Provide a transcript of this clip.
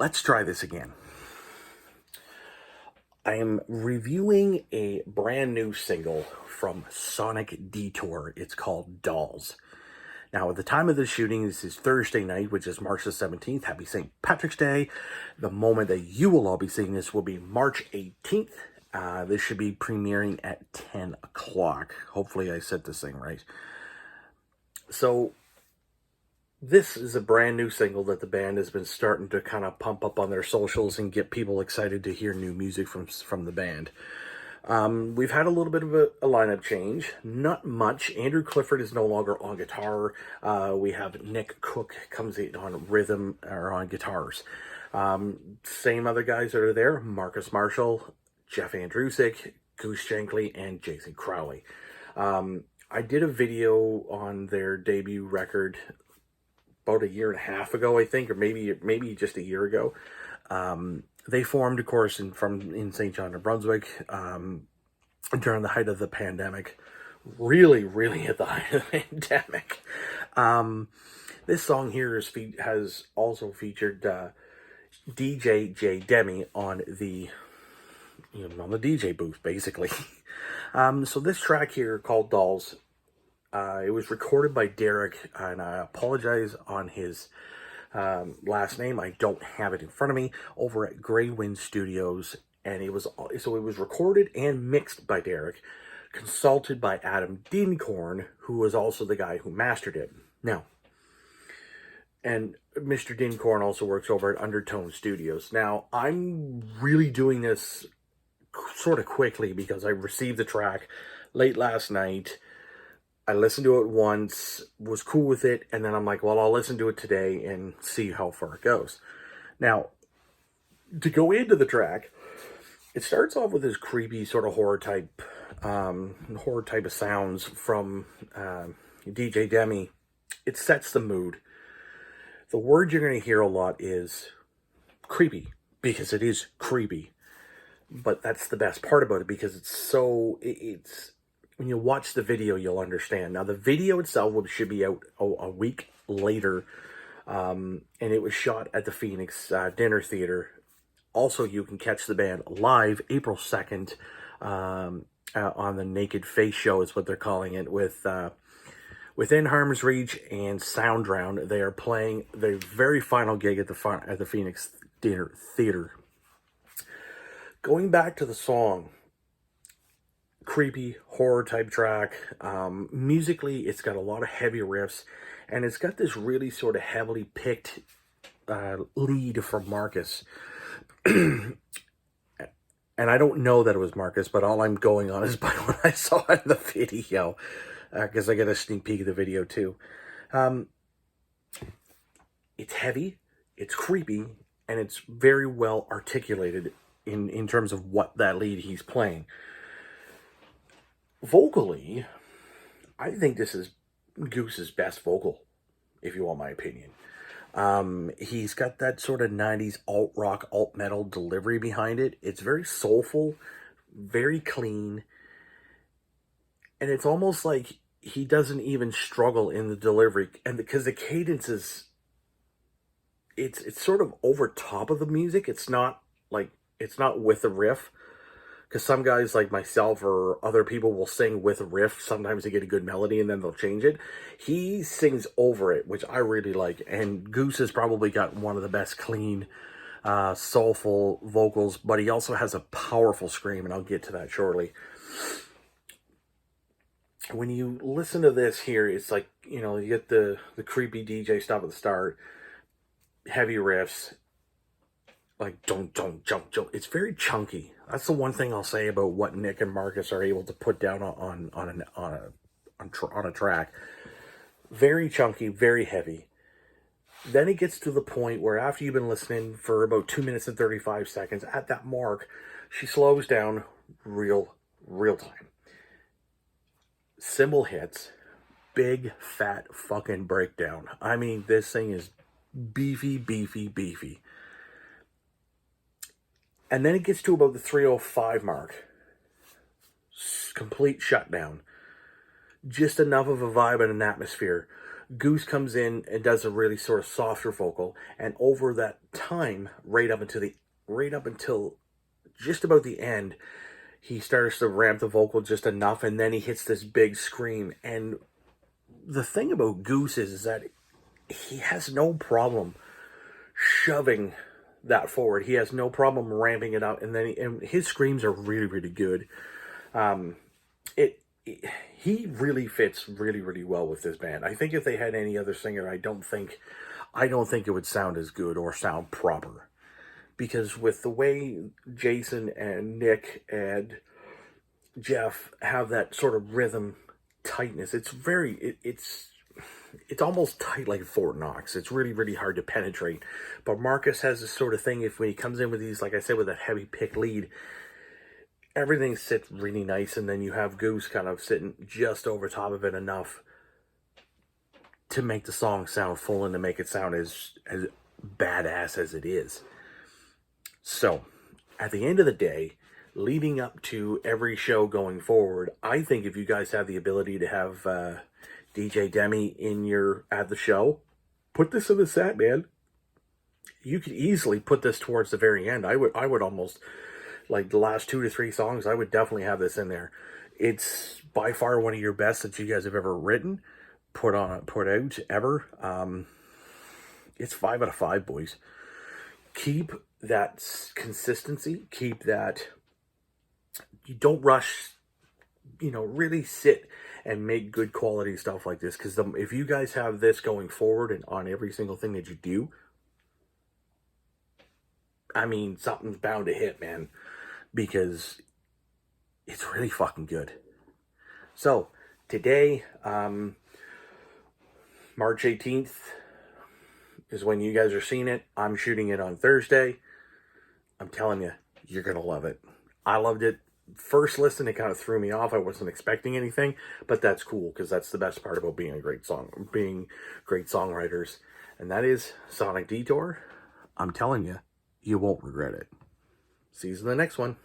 Let's try this again. I am reviewing a brand new single from Sonic Detour. It's called Dolls. Now, at the time of this shooting, this is Thursday night, which is March the 17th. Happy St. Patrick's Day. The moment that you will all be seeing this will be March 18th. This should be premiering at 10 o'clock. Hopefully I said this thing right. So, this is a brand new single that the band has been starting to kind of pump up on their socials and get people excited to hear new music from the band. We've had a little bit of a lineup change. Not much. Andrew Clifford is no longer on guitar. We have Nick Cook comes in on rhythm or on guitars. Same other guys that are there. Marcus Marshall, Jeff Andrusik, Goose Shankly, and Jason Crowley. I did a video on their debut record about a year and a half ago, I think, or maybe just a year ago. They formed, of course, in St. John, New Brunswick, during the height of the pandemic. Really at the height of the pandemic. This song here has also featured DJ J Demi on the DJ booth, basically. So this track here called Dolls. It was recorded by Derek, and I apologize on his last name. I don't have it in front of me. Over at Grey Wind Studios, and it was recorded and mixed by Derek, consulted by Adam Dincorn, who was also the guy who mastered it. Now, and Mr. Dincorn also works over at Undertone Studios. Now, I'm really doing this sort of quickly because I received the track late last night. I listened to it once, was cool with it, and then I'm like, well, I'll listen to it today and see how far it goes. Now, to go into the track, it starts off with this creepy sort of horror type of sounds from DJ Demi. It sets the mood. The word you're going to hear a lot is creepy, because it is creepy. But that's the best part about it, because it's when you watch the video, you'll understand. Now, the video itself should be out a week later, and it was shot at the Phoenix Dinner Theater. Also, you can catch the band live April 2nd on the Naked Face Show, is what they're calling it, with Within Harm's Reach and Sound Drown. They are playing their very final gig at the Phoenix Dinner Theater. Going back to the song, creepy horror type track. Musically, it's got a lot of heavy riffs, and it's got this really sort of heavily picked lead from Marcus. And I don't know that it was Marcus, but all I'm going on is by what I saw in the video, because I get a sneak peek of the video too. It's heavy, it's creepy, and it's very well articulated in terms of what that lead he's playing. Vocally, I think this is Goose's best vocal, if you want my opinion. He's got that sort of 90s alt-rock, alt-metal delivery behind it. It's very soulful, very clean, and it's almost like he doesn't even struggle in the delivery, and because the cadence is, it's sort of over top of the music. It's not with the riff. Because some guys like myself or other people will sing with a riff. Sometimes they get a good melody and then they'll change it. He sings over it, which I really like. And Goose has probably got one of the best clean, soulful vocals. But he also has a powerful scream, and I'll get to that shortly. When you listen to this here, it's like, you get the creepy DJ stuff at the start. Heavy riffs. Like, don't jump. It's very chunky. That's the one thing I'll say about what Nick and Marcus are able to put down on a track. Very chunky, very heavy. Then it gets to the point where after you've been listening for about 2 minutes and 35 seconds, at that mark, she slows down real time. Cymbal hits, big fat fucking breakdown. I mean, this thing is beefy. And then it gets to about the 3:05 mark. Complete shutdown. Just enough of a vibe and an atmosphere. Goose comes in and does a really sort of softer vocal, and over that time, right up until just about the end, he starts to ramp the vocal just enough, and then he hits this big scream. And the thing about Goose is that he has no problem shoving that forward. He has no problem ramping it up, and and his screams are really, really good. He really fits really, really well with this band. I think if they had any other singer, I don't think it would sound as good or sound proper. Because with the way Jason and Nick and Jeff have that sort of rhythm tightness, it's almost tight like Fort Knox. It's really, really hard to penetrate. But Marcus has this sort of thing, when he comes in with these, like I said, with that heavy pick lead, everything sits really nice, and then you have Goose kind of sitting just over top of it enough to make the song sound full and to make it sound as badass as it is. So, at the end of the day, leading up to every show going forward, I think if you guys have the ability to have DJ Demi at the show, put this in the set, man. You could easily put this towards the very end. I would almost, like the last 2 to 3 songs, I would definitely have this in there. It's by far one of your best that you guys have ever written, put out ever. It's 5 out of 5, boys. Keep that consistency. Keep that. You don't rush. Really sit and make good quality stuff like this. Because if you guys have this going forward and on every single thing that you do, I mean, something's bound to hit, man. Because it's really fucking good. So, today, March 18th is when you guys are seeing it. I'm shooting it on Thursday. I'm telling you, you're going to love it. I loved it. First listen, it kind of threw me off. I wasn't expecting anything, but that's cool, because that's the best part about being great songwriters. And that is Sonic Detour. I'm telling you, you won't regret it. See you in the next one.